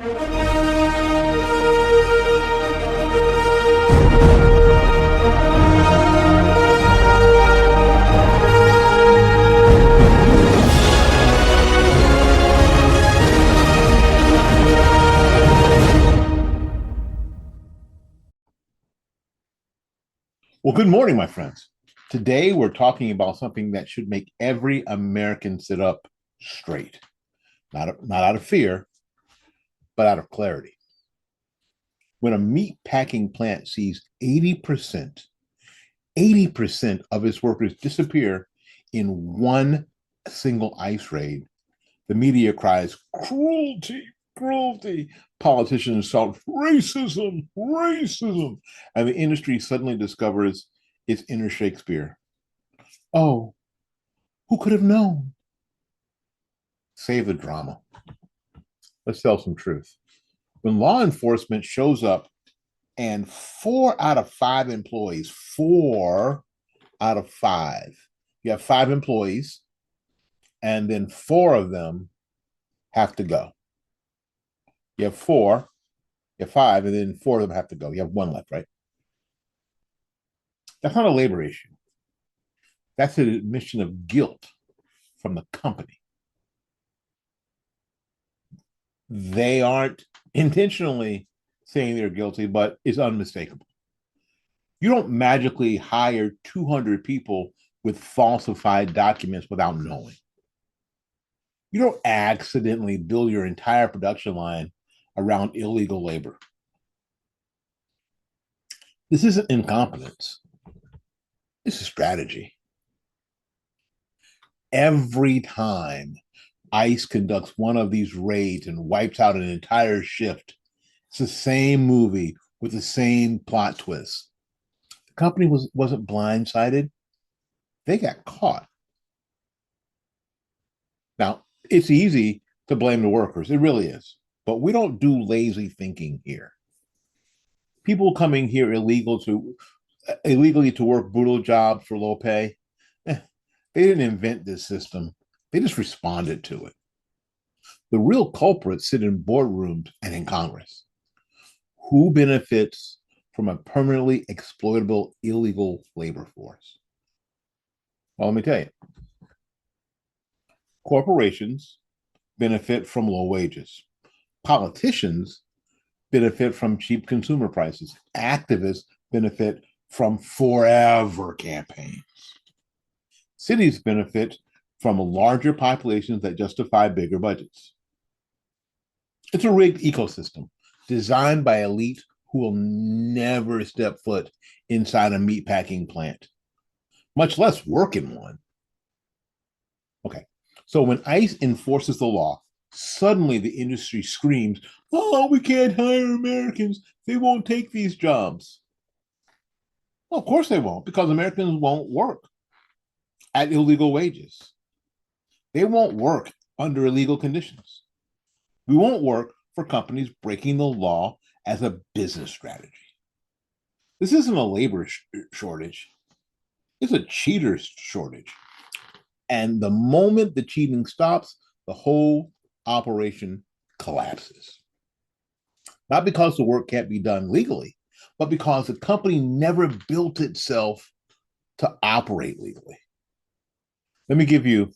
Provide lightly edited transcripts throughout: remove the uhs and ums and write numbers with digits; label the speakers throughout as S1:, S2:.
S1: Well, good morning, my friends. Today we're talking about something that should make every American sit up straight, not out of fear, but out of clarity. When a meat packing plant sees 80% of its workers disappear in one single ICE raid, the media cries, cruelty, cruelty. Politicians shout, racism, racism. And the industry suddenly discovers its inner Shakespeare. Oh, who could have known? Save the drama. Let's tell some truth. When law enforcement shows up and 4 out of 5 employees, 4 out of 5, you have 5 employees, and then 4 of them have to go. You have 4, you have 5, and then 4 of them have to go. You have 1 left, right? That's not a labor issue. That's an admission of guilt from the company. They aren't intentionally saying they're guilty, but it's unmistakable. You don't magically hire 200 people with falsified documents without knowing. You don't accidentally build your entire production line around illegal labor. This isn't incompetence. This is strategy. Every time ICE conducts one of these raids and wipes out an entire shift, it's the same movie with the same plot twist. The company wasn't blindsided. They got caught. Now, it's easy to blame the workers. It really is. But we don't do lazy thinking here. People coming here illegally to work brutal jobs for low pay, they didn't invent this system. They just responded to it. The real culprits sit in boardrooms and in Congress. Who benefits from a permanently exploitable illegal labor force? Well, let me tell you. Corporations benefit from low wages. Politicians benefit from cheap consumer prices. Activists benefit from forever campaigns. Cities benefit from larger populations that justify bigger budgets. It's a rigged ecosystem designed by elite who will never step foot inside a meatpacking plant, much less work in one. Okay, so when ICE enforces the law, suddenly the industry screams, oh, we can't hire Americans. They won't take these jobs. Well, of course they won't, because Americans won't work at illegal wages. They won't work under illegal conditions. We won't work for companies breaking the law as a business strategy. This isn't a labor shortage. It's a cheaters shortage. And the moment the cheating stops, the whole operation collapses. Not because the work can't be done legally, but because the company never built itself to operate legally. Let me give you,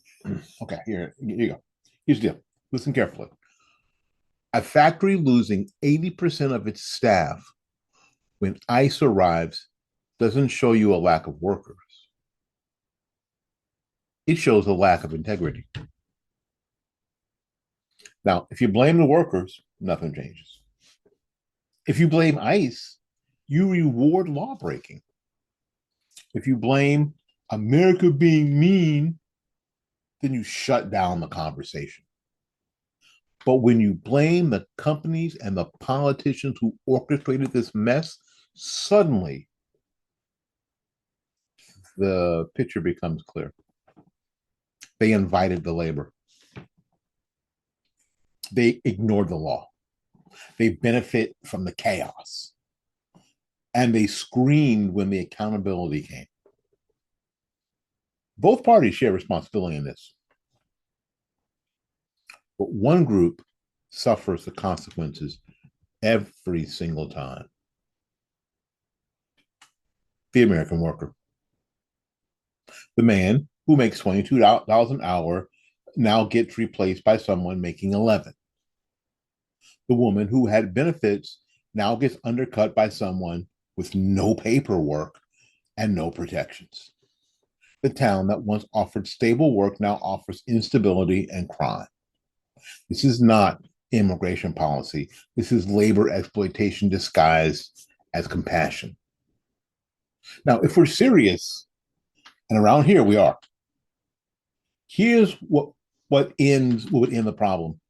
S1: okay, here you go. Here's the deal. Listen carefully. A factory losing 80% of its staff when ICE arrives doesn't show you a lack of workers. It shows a lack of integrity. Now, if you blame the workers, nothing changes. If you blame ICE, you reward law breaking. If you blame America being mean, then you shut down the conversation. But when you blame the companies and the politicians who orchestrated this mess, suddenly the picture becomes clear. They invited the labor. They ignored the law. They benefit from the chaos. And they screamed when the accountability came. Both parties share responsibility in this. But one group suffers the consequences every single time. The American worker. The man who makes $22 an hour now gets replaced by someone making 11. The woman who had benefits now gets undercut by someone with no paperwork and no protections. The town that once offered stable work now offers instability and crime. This is not immigration policy. This is labor exploitation disguised as compassion. Now, if we're serious, and around here we are, here's what would end the problem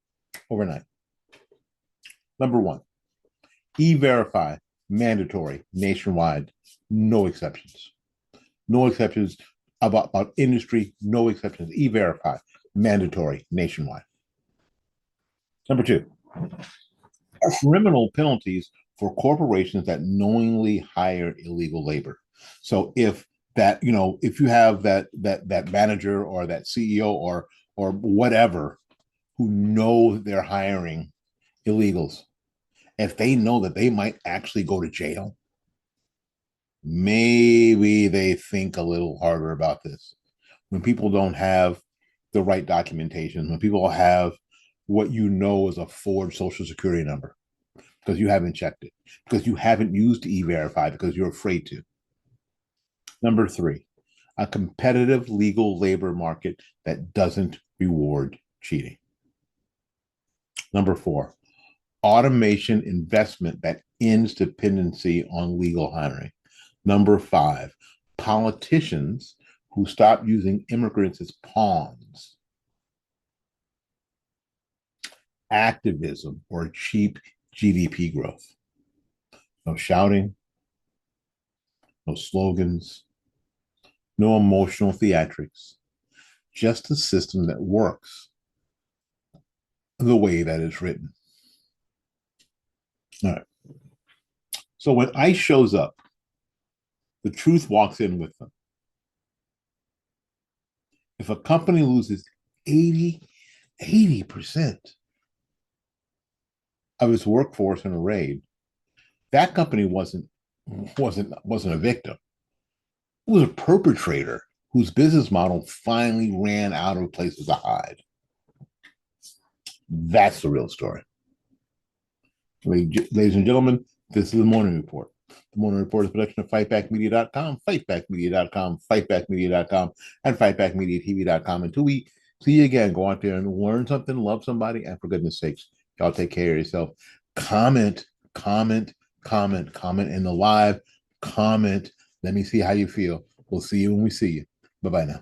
S1: overnight. Number one, E-Verify, mandatory, nationwide, no exceptions. No exceptions about industry, no exceptions. E-Verify, mandatory, nationwide. Number two, criminal penalties for corporations that knowingly hire illegal labor. So if if you have that manager or that CEO or whatever who know they're hiring illegals, if they know that they might actually go to jail, maybe they think a little harder about this. When people don't have the right documentation, when people have what you know is a forged social security number because you haven't checked it, because you haven't used E-Verify because you're afraid to. Number three, a competitive legal labor market that doesn't reward cheating. Number four, automation investment that ends dependency on legal hiring. Number five, politicians who stop using immigrants as pawns. Activism or cheap GDP growth. No shouting, no slogans, no emotional theatrics, just a system that works the way that it's written. All right. So when ICE shows up, the truth walks in with them. If a company loses 80% of its workforce in a raid, that company wasn't a victim. It was a perpetrator whose business model finally ran out of places to hide. That's the real story. Ladies and gentlemen, this is the Morning Report. The Morning Report is a production of fightbackmedia.com, fightbackmedia.com, fightbackmedia.com, and fightbackmediatv.com. Until we see you again, go out there and learn something, love somebody, and for goodness sakes, y'all take care of yourself. Comment in the live. Comment. Let me see how you feel. We'll see you when we see you. Bye-bye now.